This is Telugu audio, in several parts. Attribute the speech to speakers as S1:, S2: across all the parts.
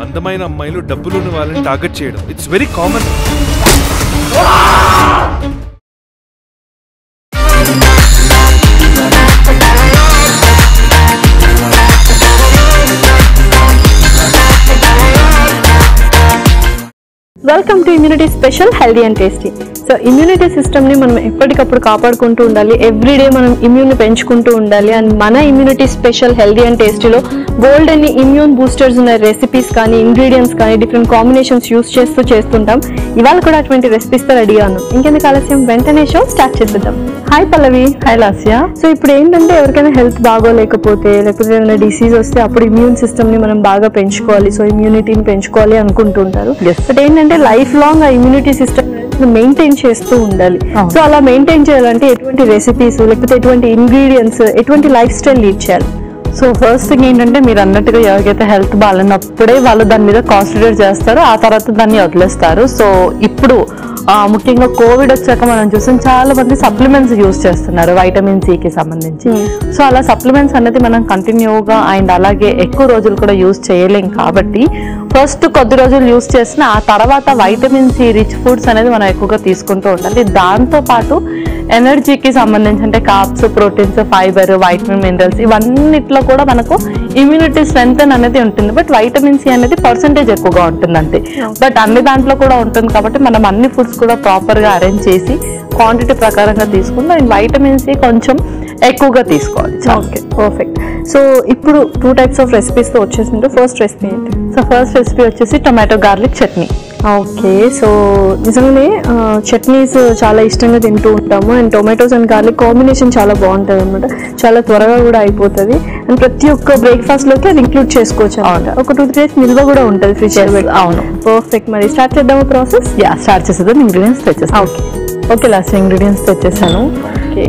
S1: అందమైన అమ్మాయిలు డబ్బులున్న వాళ్ళని టార్గెట్ చేయడం it's very common.
S2: Welcome to immunity special healthy and tasty. So immunity సిస్టమ్ని మనం ఎప్పటికప్పుడు కాపాడుకుంటూ ఉండాలి, ఎవ్రీడే మనం ఇమ్యూన్ పెంచుకుంటూ ఉండాలి. అండ్ మన ఇమ్యూనిటీ స్పెషల్ హెల్దీ అండ్ టేస్టీలో బోల్డ్ అన్ని ఇమ్యూన్ బూస్టర్స్ ఉన్న రెసిపీస్ కానీ ఇంగ్రీడియంట్స్ కానీ డిఫరెంట్ కాంబినేషన్స్ యూస్ చేస్తుంటాం. ఇవాళ కూడా అటువంటి రెసిపీస్తో రెడీగా ఉన్నాం. ఇంకెందుకు ఆలస్యం, వెంటనే షో స్టార్ట్ చేద్దాం. హాయ్ పల్లవి.
S3: హాయ్ లాస్యా.
S2: సో ఇప్పుడు ఏంటంటే ఎవరికైనా హెల్త్ బాగోలేకపోతే లేకపోతే ఏమైనా డిసీజ్ వస్తే అప్పుడు ఇమ్యూన్ సిస్టమ్ని మనం బాగా పెంచుకోవాలి, సో ఇమ్యూనిటీని పెంచుకోవాలి అనుకుంటుంటారు. బట్ ఏంటంటే లైఫ్ లాంగ్ ఆ ఇమ్యూనిటీ సిస్టమ్ మెయింటైన్ చేస్తూ ఉండాలి. సో అలా మెయింటైన్ చేయాలంటే ఎటువంటి రెసిపీస్ లేకపోతే ఎటువంటి ఇంగ్రీడియంట్స్, ఎటువంటి లైఫ్ స్టైల్ లీడ్ చేయాలి?
S3: సో ఫస్ట్ థింగ్ ఏంటంటే మీరు అన్నట్టుగా ఎవరికైతే హెల్త్ బాగాలేనప్పుడే వాళ్ళు దాని మీద కాన్సన్ట్రేట్ చేస్తారు, ఆ తర్వాత దాన్ని వదిలేస్తారు. సో ఇప్పుడు ముఖ్యంగా కోవిడ్ వచ్చాక మనం చూసాం చాలా మంది సప్లిమెంట్స్ యూస్ చేస్తున్నారు వైటమిన్ సికి సంబంధించి. సో అలా సప్లిమెంట్స్ అనేది మనం కంటిన్యూగా అండ్ అలాగే ఎక్కువ రోజులు కూడా యూస్ చేయలేం కాబట్టి ఫస్ట్ కొద్ది రోజులు యూస్ చేసిన ఆ తర్వాత వైటమిన్ సి రిచ్ ఫుడ్స్ అనేది మనం ఎక్కువగా తీసుకుంటూ ఉండాలి. దాంతోపాటు ఎనర్జీకి సంబంధించి అంటే carbs, proteins, fibre, vitamin, minerals ఇవన్నిట్లో కూడా మనకు ఇమ్యూనిటీ స్ట్రెంత్ అనేది ఉంటుంది. బట్ వైటమిన్ సి అనేది పర్సంటేజ్ ఎక్కువగా ఉంటుంది అంతే. బట్ అన్ని దాంట్లో కూడా ఉంటుంది కాబట్టి మనం అన్ని ఫుడ్స్ కూడా ప్రాపర్గా అరేంజ్ చేసి క్వాంటిటీ ప్రకారంగా తీసుకుంటాం. అండ్ వైటమిన్ సి కొంచెం ఎక్కువగా తీసుకోవాలి.
S2: Okay, perfect. సో ఇప్పుడు 2 టైప్స్ ఆఫ్ రెసిపీస్తో వచ్చేసింది. ఫస్ట్ రెసిపీ ఏంటి?
S3: సో ఫస్ట్ రెసిపీ వచ్చేసి tomato garlic chutney.
S2: Okay, so నిజంగానే చట్నీస్ చాలా ఇష్టంగా తింటూ ఉంటాము. And tomatoes and garlic combination చాలా బాగుంటుంది అనమాట. చాలా త్వరగా కూడా అయిపోతుంది. అండ్ ప్రతి ఒక్క బ్రేక్ఫాస్ట్లోకి అది ఇంక్లూడ్ చేసుకోవచ్చు అనమాట. ఒక 2-3 days నిల్వ కూడా ఉంటుంది ఫ్రిడ్జ్.
S3: అవును,
S2: పర్ఫెక్ట్. మరి స్టార్ట్ చేద్దాము ప్రాసెస్?
S3: స్టార్ట్ చేసేద్దాం. ఇంగ్రీడియంట్స్ తెచ్చేస్తాను. ఓకే లాస్ట్ ఇంగ్రీడియంట్స్ తెచ్చేసాను.
S2: ఓకే,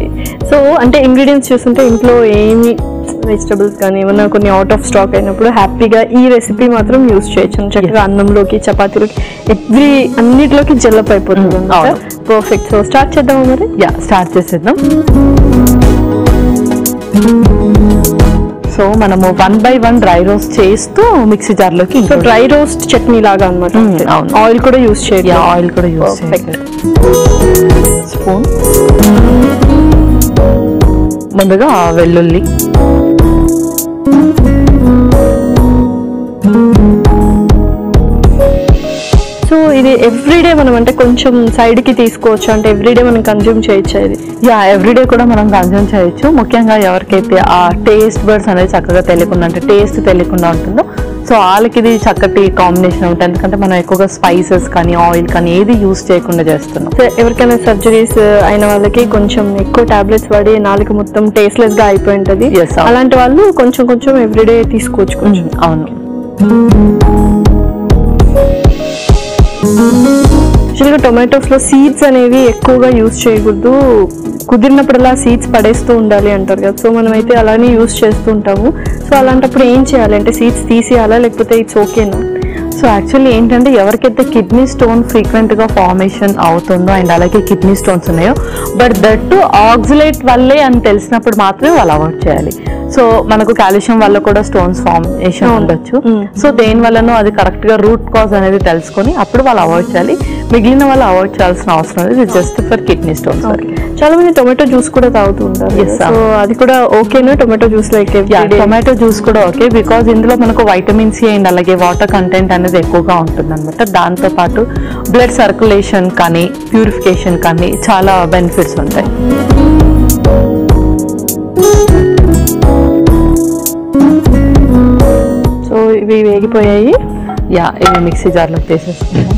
S2: సో అంటే ఇంగ్రీడియంట్స్ చూస్తుంటే ఇంట్లో ఏమి వెజిటబుల్స్ కానీ ఏమన్నా కొన్ని అవుట్ ఆఫ్ స్టాక్ అయినప్పుడు హ్యాపీగా ఈ రెసిపీ మాత్రం యూస్ చేయొచ్చు. చక్కగా అన్నంలోకి, చపాతీలోకి, అన్నిటిలోకి జల్లప్ అయిపోతుంది అన్నమాట. పర్ఫెక్ట్. సో స్టార్ట్ చేద్దామా మరి?
S3: స్టార్ట్ చేసేద్దాం. సో మనము 1 by 1 డ్రై రోస్ట్ చేస్తూ మిక్సీ జార్లోకి,
S2: సో డ్రై రోస్ట్ చట్నీ లాగా అనమాట.
S3: అవును,
S2: ఆయిల్ కూడా యూస్ చేయాలి.
S3: ఆయిల్ కూడా యూస్ చేయాలి. స్పూన్ ముందుగా వెల్లుల్లి,
S2: సో ఇది ఎవ్రీడే మనం అంటే కొంచెం సైడ్కి తీసుకోవచ్చు, అంటే ఎవ్రీడే మనం కన్జ్యూమ్ చేయొచ్చు. ఇది
S3: ఎవ్రీడే కూడా మనం కన్జ్యూమ్ చేయొచ్చు. ముఖ్యంగా ఎవరికైతే ఆ టేస్ట్ బర్డ్స్ అనేది చక్కగా తెలియకుండా, అంటే టేస్ట్ తెలియకుండా ఉంటుందో సో వాళ్ళకి ఇది చక్కటి కాంబినేషన్ ఉంటుంది. ఎందుకంటే మనం ఎక్కువగా స్పైసెస్ కానీ ఆయిల్ కానీ ఏది యూస్ చేయకుండా చేస్తున్నాం.
S2: సో ఎవరికైనా సర్జరీస్ అయిన వాళ్ళకి కొంచెం ఎక్కువ టాబ్లెట్స్ వాడి నాలుక మొత్తం టేస్ట్లెస్ గా అయిపోయి ఉంటుంది. అలాంటి వాళ్ళు కొంచెం కొంచెం ఎవ్రీడే తీసుకోవచ్చు. కొంచెం
S3: అవును.
S2: యాక్చువల్గా టొమాటోస్లో సీడ్స్ అనేవి ఎక్కువగా యూస్ చేయకూడదు, కుదిరినప్పుడల్లా సీడ్స్ పడేస్తూ ఉండాలి అంటారు కదా. సో మనం అయితే అలానే యూస్ చేస్తూ ఉంటాము. సో అలాంటప్పుడు ఏం చేయాలి అంటే సీడ్స్ తీసేయాలా లేకపోతే ఇట్స్ ఓకేనా?
S3: సో యాక్చువల్లీ ఏంటంటే ఎవరికైతే కిడ్నీ స్టోన్ ఫ్రీక్వెంట్గా ఫార్మేషన్ అవుతుందో అండ్ అలాగే కిడ్నీ స్టోన్స్ ఉన్నాయో బట్ దట్ ఆక్సిలేట్ వల్లే అని తెలిసినప్పుడు మాత్రమే వాళ్ళు అవాయిడ్ చేయాలి. సో మనకు కాల్షియం వల్ల కూడా స్టోన్స్ ఫార్మేషన్ ఉండొచ్చు. సో దేని వల్లనో అది కరెక్ట్గా రూట్ కాజ్ అనేది తెలుసుకొని అప్పుడు వాళ్ళు అవాయిడ్ చేయాలి. మిగిలిన వాళ్ళు అవాయిడ్ చేయాల్సిన అవసరం లేదు. ఇది జస్ట్ ఫర్ కిడ్నీ స్టోన్స్.
S2: చాలా మంది టొమాటో జ్యూస్ కూడా తాగుతూ ఉంటారు. సో అది కూడా ఓకేనా? Tomato juice like
S3: tomato juice కూడా ఓకే, బికాజ్ ఇందులో మనకు వైటమిన్ సి అండ్ అలాగే వాటర్ కంటెంట్ అనేది ఎక్కువగా ఉంటుంది అనమాట. దాంతోపాటు బ్లడ్ సర్క్యులేషన్ కానీ ప్యూరిఫికేషన్ కానీ చాలా బెనిఫిట్స్ ఉంటాయి.
S2: సో ఇవి వేగిపోయాయి.
S3: ఇవి మిక్సీ జార్లో వేసేసుకుంటాం.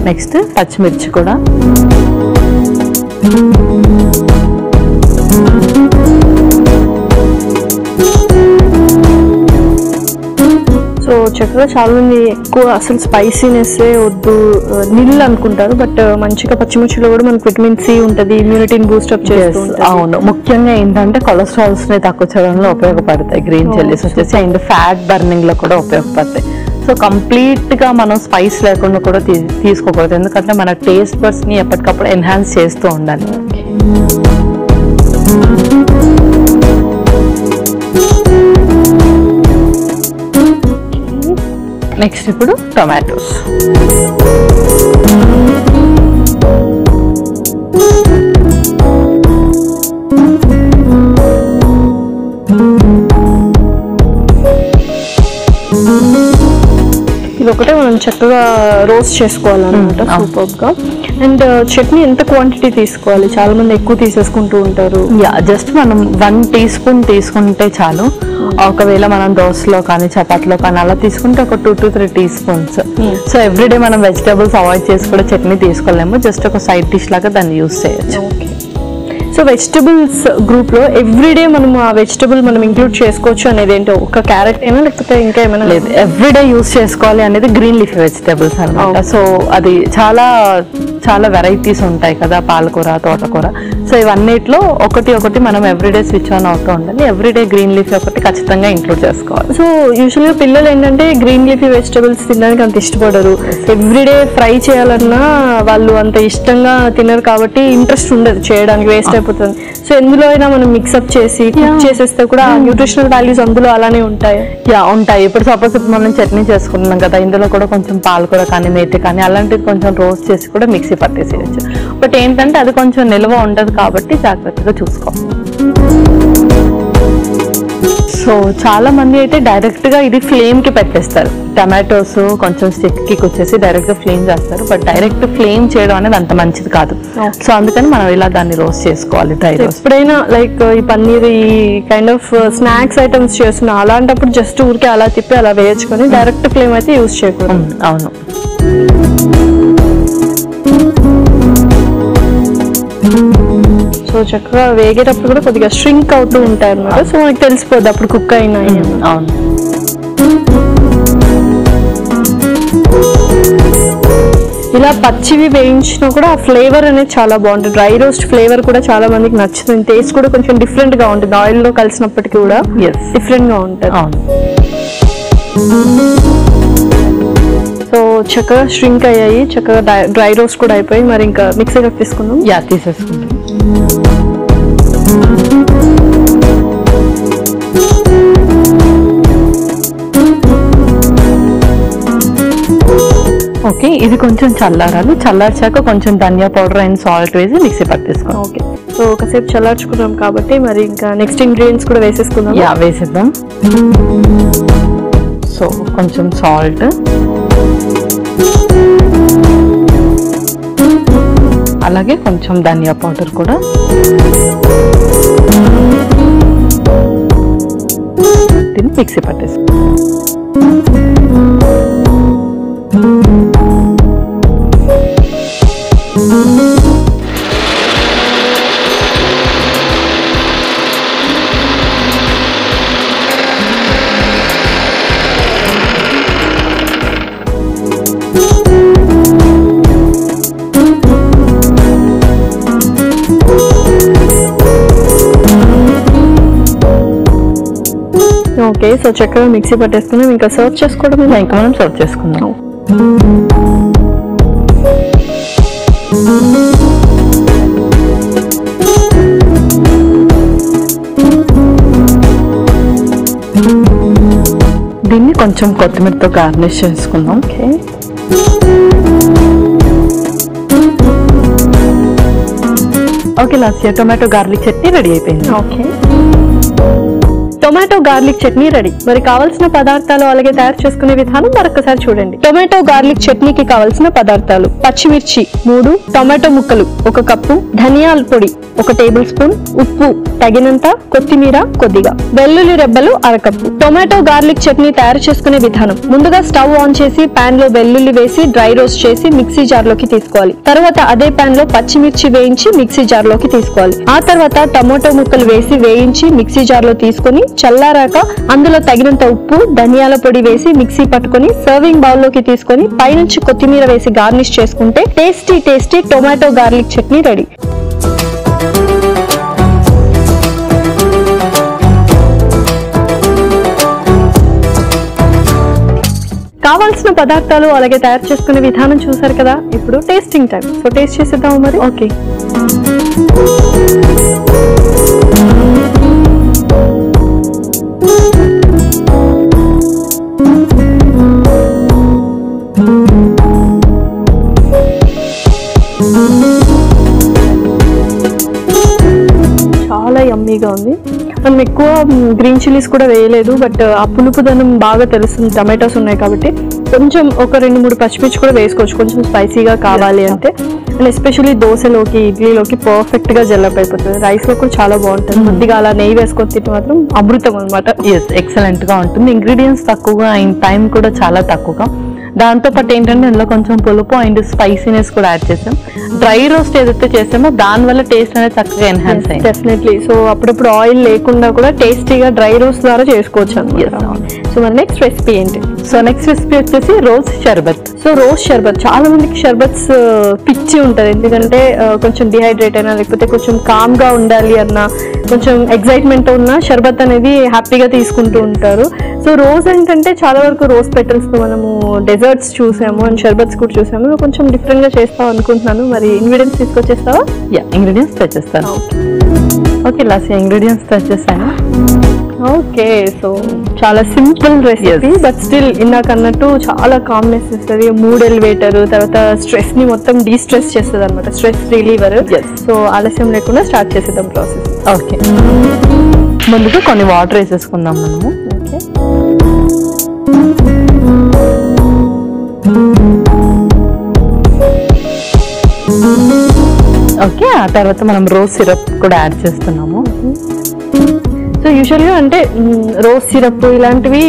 S3: నెక్స్ట్ పచ్చిమిర్చి కూడా.
S2: సో చక్కగా చాలా మంది ఎక్కువ అసలు స్పైసీనెస్ వద్దు నీళ్ళు అనుకుంటారు. బట్ మంచిగా పచ్చిమిర్చిలో కూడా మనకు విటమిన్ సి ఉంటుంది, ఇమ్యూనిటీని బూస్టప్ చేస్తూ ఉంటుంది.
S3: అవును, ముఖ్యంగా ఏంటంటే కొలెస్ట్రాల్స్ ని తక్కువ చేయడంలో ఉపయోగపడతాయి గ్రీన్ చిల్లీస్ వచ్చేసి. అండ్ ఫ్యాట్ బర్నింగ్ లో కూడా ఉపయోగపడతాయి. సో కంప్లీట్ గా మనం స్పైస్ లేకుండా కూడా తీసుకోకూడదు, ఎందుకంటే మన టేస్ట్ బర్డ్స్ ని ఎప్పటికప్పుడు ఎన్హాన్స్ చేస్తూ ఉండాలి. నెక్స్ట్ ఇప్పుడు టొమాటోస్.
S2: ఇది ఒకటే మనం చక్కగా రోస్ట్ చేసుకోవాలన్నమాట సూపర్ గా. అండ్ చట్నీ ఎంత క్వాంటిటీ తీసుకోవాలి? చాలా మంది ఎక్కువ తీసేసుకుంటూ ఉంటారు.
S3: జస్ట్ మనం 1 టీ స్పూన్ తీసుకుంటే చాలు. ఒకవేళ మనం దోశలో కానీ చపాతీలో కానీ అలా తీసుకుంటే ఒక 2 to 3 teaspoons. So everyday మనం వెజిటేబుల్స్ అవాయిడ్ చేసి కూడా చట్నీ తీసుకోలేము. జస్ట్ ఒక సైడ్ డిష్ లాగా దాన్ని యూస్ చేయొచ్చు.
S2: సో వెజిటబుల్స్ గ్రూప్ లో ఎవ్రీడే మనం ఆ వెజిటబుల్ మనం ఇంక్లూడ్ చేసుకోవచ్చు అనేది ఏంటో, ఒక క్యారెట్ అయినా లేకపోతే ఇంకా ఏమైనా?
S3: లేదు, ఎవ్రీడే యూస్ చేసుకోవాలి అనేది గ్రీన్ లీఫ్ వెజిటేబుల్స్ అనమాట. సో అది చాలా చాలా వెరైటీస్ ఉంటాయి కదా, పాలకూర, తోటకూర. సో ఇవన్నిట్లో ఒకటి మనం ఎవ్రీడే స్విచ్ ఆన్ అవుతూ ఉండాలి. ఎవ్రీడే గ్రీన్ లీఫ్ ఒకటి ఖచ్చితంగా ఇంక్లూడ్ చేసుకోవాలి.
S2: సో యూజువల్గా పిల్లలు ఏంటంటే గ్రీన్ లీఫీ వెజిటబుల్స్ తినడానికి అంత ఇష్టపడరు. ఎవ్రీడే ఫ్రై చేయాలన్నా వాళ్ళు అంత ఇష్టంగా తినరు కాబట్టి ఇంట్రెస్ట్ ఉండదు చేయడానికి, వేస్ట్ అయిపోతుంది. సో ఎందులో అయినా మనం మిక్సప్ చేసి కుక్ చేసేస్తే కూడా న్యూట్రిషనల్ వాల్యూస్ అందులో అలానే ఉంటాయి.
S3: ఉంటాయి. ఇప్పుడు సపోజ్ మనం చట్నీ చేసుకుంటున్నాం కదా, ఇందులో కూడా కొంచెం పాలకూర కానీ మేతి కానీ అలాంటిది కొంచెం రోస్ట్ చేసి కూడా మిక్సీ పట్టేసేయచ్చు. బట్ ఏంటంటే అది కొంచెం నిల్వ ఉండదు కాబట్టి జాగ్రత్తగా చూసుకో. సో చాలా మంది అయితే డైరెక్ట్ గా ఇది ఫ్లేమ్ కి పెట్టేస్తారు. టమాటోస్ కొంచెం స్టిక్ కి వచ్చేసి డైరెక్ట్ గా ఫ్లేమ్ చేస్తారు. బట్ డైరెక్ట్ ఫ్లేమ్ చేయడం అనేది అంత మంచిది కాదు. సో అందుకని మనం ఇలా దాన్ని రోస్ట్ చేసుకోవాలి. Dry roast.
S2: ఎప్పుడైనా లైక్ ఈ పన్నీర్ ఈ కైండ్ ఆఫ్ స్నాక్స్ ఐటమ్స్ చేస్తున్నా అలాంటప్పుడు జస్ట్ ఊరికే అలా తిప్పి అలా వేయించుకొని డైరెక్ట్ ఫ్లేమ్ అయితే యూజ్ చేయకూడదు.
S3: అవును.
S2: సో చక్కగా వేగేటప్పుడు కూడా కొద్దిగా స్ట్రింక్ అవుతూ ఉంటాయి అన్నమాట. సో మనకి తెలిసిపోద్ది అప్పుడు కుక్ అయినా.
S3: అవును.
S2: ఇలా పచ్చివి వేయించినా కూడా ఆ ఫ్లేవర్ అనేది చాలా బాగుంటుంది. డ్రై రోస్ట్ ఫ్లేవర్ కూడా చాలా మందికి నచ్చుతుంది. టేస్ట్ కూడా కొంచెం డిఫరెంట్ గా ఉంటుంది. ఆయిల్ లో కలిసినప్పటికీ కూడా డిఫరెంట్ గా ఉంటుంది. సో చక్కగా స్ట్రింక్ అయ్యాయి, చక్కగా డ్రై రోస్ట్ కూడా అయిపోయి. మరి ఇంకా మిక్సీలోకి తీసుకుందాం.
S3: తీసేసుకుందాం. ఓకే, ఇది కొంచెం చల్లారాలి. చల్లార్చాక కొంచెం ధనియా పౌడర్ అండ్ సాల్ట్ వేసి మిక్సీ పట్టేసుకోండి.
S2: ఓకే, సో ఒకసేపు చల్లార్చుకున్నాం కాబట్టి మరి ఇంకా నెక్స్ట్ ఇంగ్రీడియంట్స్ కూడా వేసేసుకుందాం.
S3: వేసేద్దాం. సో కొంచెం సాల్ట్, అలాగే కొంచెం ధనియా పౌడర్ కూడా, దీన్ని మిక్సీ పట్టేసుకో.
S2: ఓకే, సో చక్కగా మిక్సీ పట్టేసుకున్నాం. ఇంకా సర్వ్ చేసుకోవడం.
S3: ఇంకా మనం సర్వ్ చేసుకుందాం. దీన్ని కొంచెం కొత్తిమీరతో గార్నిష్ చేసుకుందాం.
S2: Okay,
S3: okay, last tomato garlic chutney ready అయిపోయింది.
S2: Okay, tomato garlic chutney ready. మరి కావాల్సిన పదార్థాలు అలాగే తయారు చేసుకునే విధానం మరొకసారి చూడండి. టొమాటో గార్లిక్ చట్నీకి కావాల్సిన పదార్థాలు: పచ్చిమిర్చి 3, టొమాటో ముక్కలు 1 కప్పు, ధనియాల పొడి 1 టేబుల్ స్పూన్, ఉప్పు తగినంత, కొత్తిమీర కొద్దిగా, వెల్లుల్లి రెబ్బలు 1/2 కప్పు. టొమాటో గార్లిక్ చట్నీ తయారు చేసుకునే విధానం: ముందుగా స్టవ్ ఆన్ చేసి పాన్ లో వెల్లుల్లి వేసి డ్రై రోస్ట్ చేసి మిక్సీ జార్ లోకి తీసుకోవాలి. తర్వాత అదే పాన్ లో పచ్చిమిర్చి వేయించి మిక్సీ జార్ లోకి తీసుకోవాలి. ఆ తర్వాత టొమాటో ముక్కలు వేసి వేయించి మిక్సీ జార్ లో తీసుకొని చల్లారాక అందులో తగినంత ఉప్పు, ధనియాల పొడి వేసి మిక్సీ పట్టుకొని సర్వింగ్ బౌల్ లోకి తీసుకొని పైనుంచి కొత్తిమీర వేసి గార్నిష్ చేసుకుంటే tasty tomato garlic chutney ready. కావాల్సిన పదార్థాలు అలాగే తయారు చేసుకునే విధానం చూసారు కదా. ఇప్పుడు టేస్టింగ్ టైం. సో టేస్ట్ చేసేద్దాము మరి.
S3: ఓకే,
S2: యమ్మీగా ఉంది. మనం ఎక్కువ గ్రీన్ చిల్లీస్ కూడా వేయలేదు, బట్ ఆ పులుపుదనం బాగా తెలుస్తుంది. టమాటోస్ ఉన్నాయి కాబట్టి కొంచెం ఒక 2-3 పచ్చిమిర్చి కూడా వేసుకోవచ్చు, కొంచెం స్పైసీగా కావాలి అంటే. అండ్ ఎస్పెషల్లీ దోశలోకి, ఇడ్లీలోకి పర్ఫెక్ట్గా జల్లప్ అయిపోతుంది. రైస్లో కూడా చాలా బాగుంటుంది. కొద్దిగా అలా నెయ్యి వేసుకొని తింటే మాత్రం అమృతం అనమాట.
S3: ఎక్సలెంట్గా ఉంటుంది. ఇంగ్రీడియంట్స్ తక్కువగా అండ్ టైం కూడా చాలా తక్కువగా. దాంతోపాటు ఏంటంటే అందులో కొంచెం పులుపు అండ్ స్పైసీనెస్ కూడా యాడ్ చేసాం. డ్రై రోస్ట్ ఏదైతే చేసామో దానివల్ల టేస్ట్ అనేది చక్కగా ఎన్హాన్స్ అయింది.
S2: డెఫినెట్లీ. సో అప్పుడప్పుడు ఆయిల్ లేకుండా కూడా టేస్టీగా డ్రై రోస్ట్ ద్వారా చేసుకోవచ్చు అన్నమాట. సో మన నెక్స్ట్ రెసిపీ ఏంటి?
S3: సో నెక్స్ట్ రెసిపీ వచ్చేసి రోజ్ షర్బత్.
S2: సో రోజ్ షర్బత్, చాలా మందికి షర్బత్స్ పిచ్చి ఉంటుంది. ఎందుకంటే కొంచెం డిహైడ్రేట్ అయినా, లేకపోతే కొంచెం కామ్గా ఉండాలి అన్న, కొంచెం ఎగ్జైట్మెంట్ ఉన్న షర్బత్ అనేది హ్యాపీగా తీసుకుంటూ ఉంటారు. సో రోజ్ ఏంటంటే చాలా వరకు రోజ్ పెటల్స్తో మనము డెజర్ట్స్ చూసాము అండ్ షర్బత్స్ కూడా చూసాము. కొంచెం డిఫరెంట్గా చేస్తాం అనుకుంటున్నాను. మరి ఇంగ్రీడియంట్స్ తీసుకొచ్చేస్తావా?
S3: ఇంగ్రీడియంట్స్ తెచ్చేస్తాను. ఓకే లాస్ట్ ఇంగ్రీడియంట్స్ తెచ్చేస్తాను.
S2: ఓకే, సో చాలా సింపుల్ రెసిపీ, బట్ స్టిల్ ఇందాక అన్నట్టు చాలా కామ్నెస్ ఇస్తుంది, మూడ్ ఎలివేటర్, తర్వాత స్ట్రెస్ ని మొత్తం డీస్ట్రెస్ చేస్తుంది అనమాట, స్ట్రెస్ రిలీవర్. సో ఆలస్యం లేకుండా స్టార్ట్ చేసేద్దాం ప్రాసెస్.
S3: ఓకే, ముందుగా కొన్ని వాటర్ వేసేసుకుందాం మనము. ఓకే, ఆ తర్వాత మనం రోజ్ సిరప్ కూడా యాడ్ చేస్తున్నాము.
S2: సో యూజువల్గా అంటే రోజ్ సిరప్ ఇలాంటివి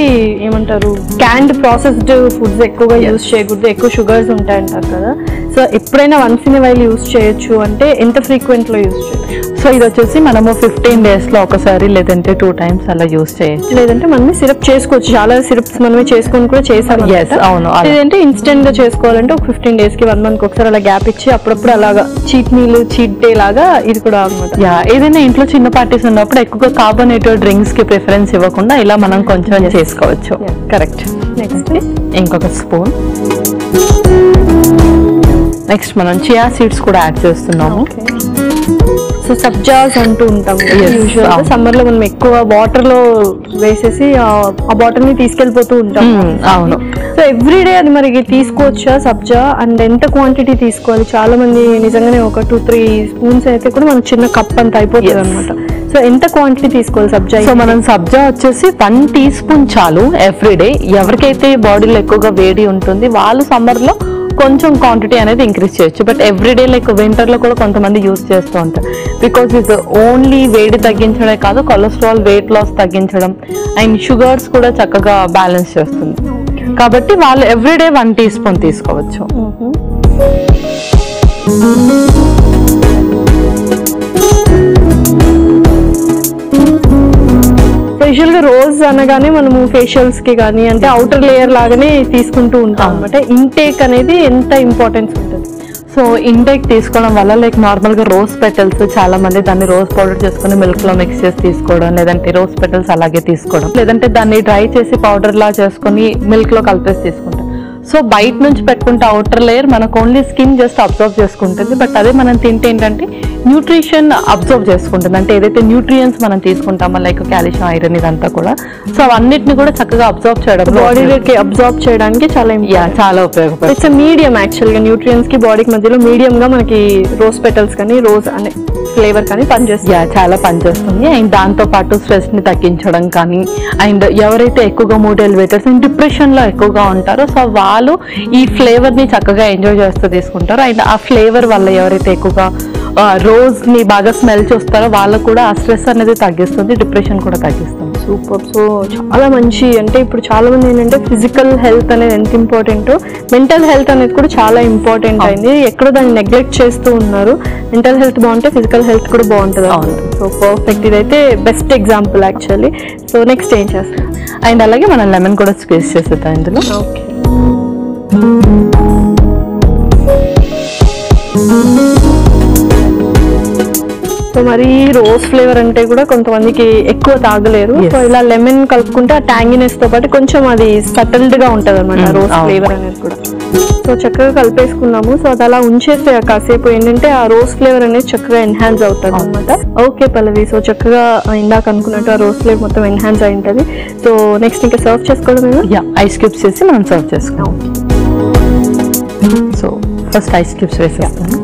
S2: ఏమంటారు, క్యాండ్ ప్రాసెస్డ్ ఫుడ్స్ ఎక్కువగా యూజ్ చేయకూడదు, ఎక్కువ షుగర్స్ ఉంటాయంటారు కదా. సో ఎప్పుడైనా వన్స్ ఇన్ వైల్ యూజ్ చేయొచ్చు అంటే ఎంత ఫ్రీక్వెంట్లో యూజ్ చేయొచ్చు?
S3: సో ఇది వచ్చేసి మనము 15 daysలో ఒకసారి లేదంటే 2 times అలా యూజ్ చేయొచ్చు.
S2: లేదంటే మనమే సిరప్ చేసుకోవచ్చు. చాలా సిరప్స్ మనమే చేసుకొని కూడా చేసాము.
S3: అవును.
S2: లేదంటే ఇన్స్టెంట్ గా చేసుకోవాలంటే ఒక 15 days కి 1 month ఒకసారి అలా గ్యాప్ ఇచ్చి అప్పుడప్పుడు అలాగా చీట్ మీల్, చీట్ డే లాగా ఇది కూడా అనమాట.
S3: ఏదైనా ఇంట్లో చిన్న పార్టీస్ ఉన్నప్పుడు ఎక్కువగా కార్బోనేటెడ్ డ్రింక్స్ కి ప్రిఫరెన్స్ ఇవ్వకుండా ఇలా మనం కొంచెం చేసుకోవచ్చు.
S2: కరెక్ట్. నెక్స్ట్
S3: ఇంకొక స్పూన్. నెక్స్ట్ మనం చియా సీడ్స్ కూడా యాడ్ చేస్తున్నాము.
S2: సో సబ్జాస్ అంటూ ఉంటాం యూజువల్గా. సమ్మర్ లో మనం ఎక్కువ వాటర్ లో వేసేసి ఆ బాటిల్ ని తీసుకెళ్ళిపోతూ ఉంటాం.
S3: అవును.
S2: సో ఎవ్రీడే అది మరి తీసుకోవచ్చా సబ్జా? అండ్ ఎంత క్వాంటిటీ తీసుకోవాలి? చాలా మంది నిజంగానే ఒక 2-3 స్పూన్స్ అయితే కూడా మనకు చిన్న కప్ అంత అయిపోతుంది అనమాట. సో ఎంత క్వాంటిటీ తీసుకోవాలి సబ్జా?
S3: సో మనం సబ్జా వచ్చేసి 1 teaspoon చాలు ఎవ్రీడే. ఎవరికైతే బాడీలో ఎక్కువగా వేడి ఉంటుంది వాళ్ళు సమ్మర్ లో కొంచెం క్వాంటిటీ అనేది ఇంక్రీజ్ చేయొచ్చు. బట్ ఎవ్రీడే లైక్ వింటర్ లో కూడా కొంతమంది యూజ్ చేస్తూ ఉంటారు. బికాస్ ఇది ఓన్లీ వేడి తగ్గించడమే కాదు, కొలెస్ట్రాల్, వెయిట్ లాస్ తగ్గించడం అండ్ షుగర్స్ కూడా చక్కగా బ్యాలెన్స్ చేస్తుంది. కాబట్టి వాళ్ళు ఎవ్రీడే 1 teaspoon తీసుకోవచ్చు.
S2: యూజువల్ గా రోజ్ అనగానే మనము ఫేషియల్స్ కి కానీ అంటే అవుటర్ లేయర్ లాగానే తీసుకుంటూ ఉంటాం అనమాట. ఇంటేక్ అనేది ఎంత ఇంపార్టెన్స్ ఉంటుంది?
S3: సో ఇంటేక్ తీసుకోవడం వల్ల లైక్ నార్మల్గా రోజ్ పెటల్స్ చాలా మంది దాన్ని రోజ్ పౌడర్ చేసుకుని మిల్క్ లో మిక్స్ చేసి తీసుకోవడం, లేదంటే రోజ్ పెటల్స్ అలాగే తీసుకోవడం, లేదంటే దాన్ని డ్రై చేసి పౌడర్ లా చేసుకుని మిల్క్ లో కలిపేసి తీసుకుంటాం. సో బయట నుంచి పెట్టుకుంటే అవుటర్ లేయర్ మనకు ఓన్లీ స్కిన్ జస్ట్ అబ్జర్వ్ చేసుకుంటుంది. బట్ అదే మనం తింటే ఏంటంటే న్యూట్రిషన్ అబ్జర్వ్ చేసుకుంటుంది. అంటే ఏదైతే న్యూట్రియన్స్ మనం తీసుకుంటామో లైక్ కాల్షియం, ఐరన్ ఇదంతా కూడా, సో అవన్నిటిని కూడా చక్కగా అబ్జర్వ్ చేయడం,
S2: బాడీలోకి అబ్జర్వ్ చేయడానికి
S3: చాలా ఉపయోగపడుతుంది.
S2: ఇట్స్ మీడియం యాక్చువల్గా న్యూట్రియన్స్ కి బాడీకి మధ్యలో మీడియం గా మనకి రోజ్ పెటల్స్ కానీ రోజ్ అనే ఫ్లేవర్ కానీ పనిచేస్తుంది.
S3: చాలా పనిచేస్తుంది. అండ్ దాంతో పాటు స్ట్రెస్ ని తగ్గించడం కానీ, అండ్ ఎవరైతే ఎక్కువగా మూడ్ ఎలివేటర్స్ అండ్ డిప్రెషన్ లో ఎక్కువగా ఉంటారో సో వాళ్ళు ఈ ఫ్లేవర్ ని చక్కగా ఎంజాయ్ చేస్తూ తీసుకుంటారు. అండ్ ఆ ఫ్లేవర్ వల్ల ఎవరైతే ఎక్కువగా రోజ్ ని బాగా స్మెల్ చూస్తారో వాళ్ళకు కూడా ఆ స్ట్రెస్ అనేది తగ్గిస్తుంది, డిప్రెషన్ కూడా తగ్గిస్తుంది.
S2: సూపర్. సో చాలా మంచి, అంటే ఇప్పుడు చాలా మంది ఏంటంటే ఫిజికల్ హెల్త్ అనేది ఎంత ఇంపార్టెంటో మెంటల్ హెల్త్ అనేది కూడా చాలా ఇంపార్టెంట్ అయింది. ఎక్కడో దాన్ని నెగ్లెక్ట్ చేస్తూ ఉన్నారు. మెంటల్ హెల్త్ బాగుంటే ఫిజికల్ హెల్త్ కూడా బాగుంటుంది. సో పర్ఫెక్ట్, ఇదైతే best example actually. So next ఏం చేస్తాం?
S3: అండ్ అలాగే మనం లెమన్ కూడా స్క్వీజ్ చేసేద్దాం ఇందులో.
S2: ఓకే. సో మరి రోజ్ ఫ్లేవర్ అంటే కూడా కొంతమందికి ఎక్కువ తాగలేరు. సో ఇలా లెమన్ కలుపుకుంటే ఆ ట్యాంగినెస్ తో పాటు కొంచెం అది సటిల్డ్ గా ఉంటది అనమాట రోజ్ ఫ్లేవర్ అనేది కూడా. సో చక్కగా కలిపేసుకున్నాము. సో అది అలా ఉంచేస్తే కాసేపు ఏంటంటే ఆ రోజ్ ఫ్లేవర్ అనేది చక్కగా ఎన్హాన్స్ అవుతుంది అనమాట. ఓకే పల్లవి, సో చక్కగా ఇందాక అనుకున్నట్టు ఆ రోజ్ ఫ్లేవర్ మొత్తం ఎన్హాన్స్ అయి ఉంటుంది. సో నెక్స్ట్ ఇంకా సర్వ్ చేసుకోవడం,
S3: ఐస్ క్యూబ్స్ చేసి మనం సర్వ్ చేసుకున్నాం. సో ఫస్ట్ ఐస్ క్యూబ్స్ వేసేస్తాను.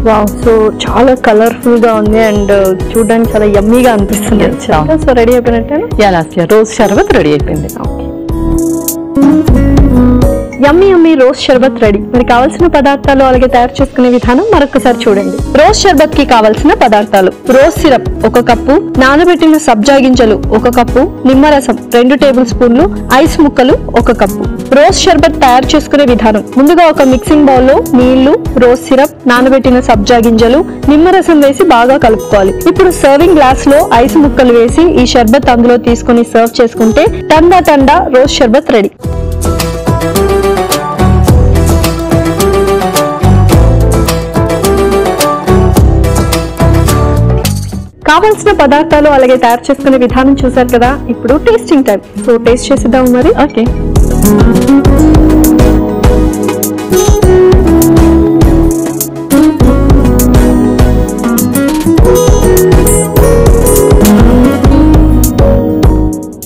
S2: వావ్, సో చాలా కలర్ఫుల్ గా ఉంది అండ్ చూడడానికి చాలా యమ్మీగా అనిపిస్తుంది. సో రెడీ అయిపోయినట్టే.
S3: రోజ్ షర్బత్ రెడీ అయిపోయింది.
S2: యమ్మీ యమ్మీ రోజ్ షర్బత్ రెడీ. మరి కావాల్సిన పదార్థాలు అలాగే తయారు చేసుకునే విధానం మరొకసారి చూడండి. రోజ్ షర్బత్ కి కావాల్సిన పదార్థాలు: రోజ్ సిరప్ 1 కప్పు, నానబెట్టిన సబ్జా గింజలు 1 కప్పు, నిమ్మరసం 2 టేబుల్ స్పూన్లు, ఐస్ ముక్కలు 1 కప్పు. రోజ్ షర్బత్ తయారు చేసుకునే విధానం: ముందుగా ఒక మిక్సింగ్ బౌల్ లో నీళ్లు, రోజ్ సిరప్, నానబెట్టిన సబ్జా గింజలు, నిమ్మరసం వేసి బాగా కలుపుకోవాలి. ఇప్పుడు సర్వింగ్ గ్లాస్ లో ఐస్ ముక్కలు వేసి ఈ షర్బత్ అందులో తీసుకుని సర్వ్ చేసుకుంటే టండా టండా రోజ్ షర్బత్ రెడీ. కావాల్సిన పదార్థాలు అలాగే తయారు చేసుకునే విధానం చూసారు కదా. ఇప్పుడు టేస్టింగ్ టైం. సో టేస్ట్ చేసిద్దాం మరి.
S3: ఓకే.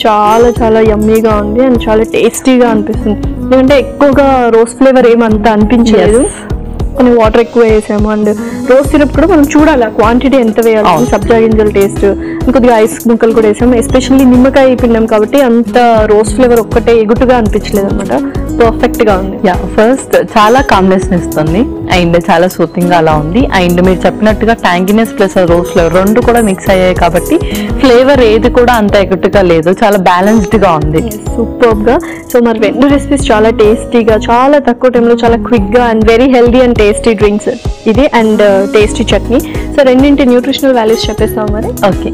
S2: చాలా చాలా యమ్మీగా ఉంది అండ్ చాలా టేస్టీగా అనిపిస్తుంది. ఎందుకంటే ఎక్కువగా రోజ్ ఫ్లేవర్ ఏమంత అనిపించలేదు, కొన్ని వాటర్ ఎక్కువ వేసాము అండ్ రోజ్ సిరప్ కూడా మనం చూడాలి ఆ క్వాంటిటీ ఎంత వేయాలి. సబ్జా గింజల టేస్ట్, కొద్దిగా ఐస్ ముక్కలు కూడా వేసాము. ఎస్పెషల్లీ నిమ్మకాయ పిండాం కాబట్టి అంత రోజ్ ఫ్లేవర్ ఒక్కటే ఎగుటుగా అనిపించలేదు అనమాట. పర్ఫెక్ట్ గా ఉంది.
S3: ఫస్ట్ చాలా కాంబినేషన్ ఇస్తుంది అండ్ చాలా సూతింగ్ గా అలా ఉంది. అండ్ మీరు చెప్పినట్టుగా ట్యాంగినెస్ ప్లస్ రోజ్ ఫ్లేవర్ 2 కూడా మిక్స్ అయ్యాయి కాబట్టి ఫ్లేవర్ ఏది కూడా అంత ఎగుటుగా లేదు, చాలా బ్యాలెన్స్డ్ గా ఉంది.
S2: సూపర్ గా. సో మరి 2 రెసిపీస్ చాలా టేస్టీగా, చాలా తక్కువ టైంలో చాలా క్విక్ గా and very healthy and tasty drinks ఇది అండ్ టేస్టీ చట్నీ. సో రెండింటి న్యూట్రిషనల్ వాల్యూస్ చెప్పేస్తాం మరి.
S3: ఓకే.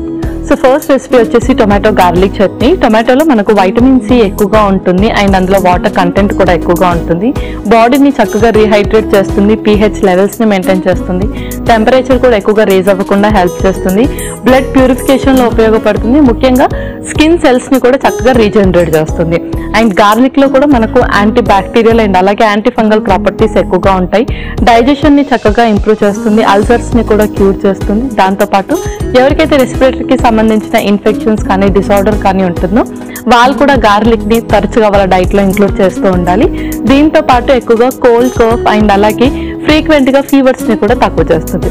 S3: సో ఫస్ట్ రెసిపీ వచ్చేసి టొమాటో గార్లిక్ చట్నీ. టొమాటోలో మనకు వైటమిన్ సి ఎక్కువగా ఉంటుంది అండ్ అందులో వాటర్ కంటెంట్ కూడా ఎక్కువగా ఉంటుంది. బాడీని చక్కగా రీహైడ్రేట్ చేస్తుంది, pH లెవెల్స్ ని మెయింటైన్ చేస్తుంది, టెంపరేచర్ కూడా ఎక్కువగా రేజ్ అవ్వకుండా హెల్ప్ చేస్తుంది, బ్లడ్ ప్యూరిఫికేషన్ లో ఉపయోగపడుతుంది, ముఖ్యంగా స్కిన్ సెల్స్ ని కూడా చక్కగా రీజనరేట్ చేస్తుంది. అండ్ గార్లిక్ లో కూడా మనకు యాంటీ బ్యాక్టీరియల్ అండ్ అలాగే యాంటీ ఫంగల్ ప్రాపర్టీస్ ఎక్కువగా ఉంటాయి. డైజెషన్ ని చక్కగా ఇంప్రూవ్ చేస్తుంది, అల్సర్స్ ని కూడా క్యూర్ చేస్తుంది. దాంతోపాటు ఎవరికైతే రెస్పిరేటరీకి సంబంధించిన ఇన్ఫెక్షన్స్ కానీ డిసార్డర్ కానీ ఉంటుందో వాళ్ళు కూడా గార్లిక్ ని తరచుగా వాళ్ళ డైట్ లో ఇంక్లూడ్ చేస్తూ ఉండాలి. దీంతో పాటు ఎక్కువగా కోల్డ్, కఫ్ అండ్ అలాగే ఫ్రీక్వెంట్ గా ఫీవర్స్ ని కూడా తక్కువ చేస్తుంది.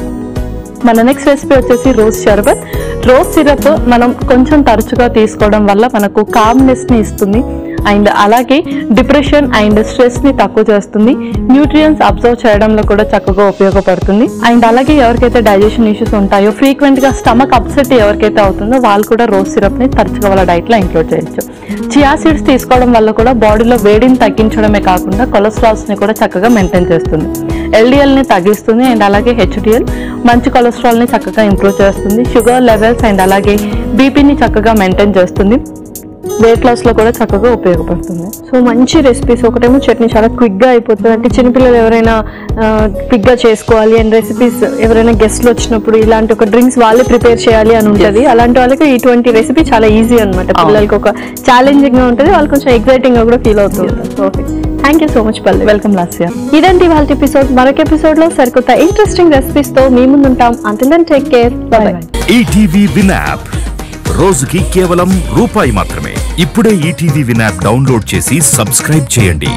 S3: మన నెక్స్ట్ రెసిపీ వచ్చేసి రోజ్ షర్బత్. రోజ్ సిరప్ మనం కొంచెం తరచుగా తీసుకోవడం వల్ల మనకు కామ్నెస్ ని ఇస్తుంది అండ్ అలాగే డిప్రెషన్ అండ్ స్ట్రెస్ ని తక్కువ చేస్తుంది, న్యూట్రియన్స్ అబ్జర్వ్ చేయడంలో కూడా చక్కగా ఉపయోగపడుతుంది. అండ్ అలాగే ఎవరికైతే డైజెషన్ ఇష్యూస్ ఉంటాయో, ఫ్రీక్వెంట్ గా స్టమక్ అప్సెట్ ఎవరికైతే అవుతుందో వాళ్ళు కూడా రోజ్ సిరప్ ని తరచుగా వాళ్ళ డైట్ లో ఇంక్లూడ్ చేయొచ్చు. చియా సీడ్స్ తీసుకోవడం వల్ల కూడా బాడీలో వేడిని తగ్గించడమే కాకుండా కొలెస్ట్రాల్స్ ని కూడా చక్కగా మెయింటైన్ చేస్తుంది, LDL ని తగ్గిస్తుంది అండ్ అలాగే HDL మంచి కొలెస్ట్రాల్ ని చక్కగా ఇంప్రూవ్ చేస్తుంది, షుగర్ లెవెల్స్ అండ్ అలాగే బీపీని చక్కగా మెయింటైన్ చేస్తుంది, వెయిట్ లాస్ లో కూడా చక్కగా ఉపయోగపడుతుంది.
S2: సో మంచి రెసిపీస్. ఒకటేమో చట్నీ చాలా క్విక్ గా అయిపోతుంది, అంటే చిన్నపిల్లలు ఎవరైనా క్విక్ గా చేసుకోవాలి అండ్ రెసిపీస్ ఎవరైనా గెస్ట్లు వచ్చినప్పుడు ఇలాంటి ఒక డ్రింక్స్ వాళ్ళే ప్రిపేర్ చేయాలి అని ఉంటుంది. అలాంటి వాళ్ళకి ఇటువంటి రెసిపీ చాలా ఈజీ అనమాట. పిల్లలకి ఒక ఛాలెంజింగ్ గా ఉంటుంది, వాళ్ళు కొంచెం ఎక్సైటింగ్ గా కూడా ఫీల్ అవుతుంది. Perfect. Thank you so much Pallavi.
S3: Welcome Lasya.
S2: ఇదండి వాళ్ళ ఎపిసోడ్. మరొక ఎపిసోడ్ లో సరికొత్త ఇంట్రెస్టింగ్ రెసిపీస్ తో మీ ముందు ఉంటాం. Until then take care. Bye bye.
S4: ETV win app రోజుకి కేవలం రూపాయి మాత్రమే. ఇప్పుడే ETV విన్ యాప్ డౌన్లోడ్ చేసి సబ్స్క్రైబ్ చేయండి.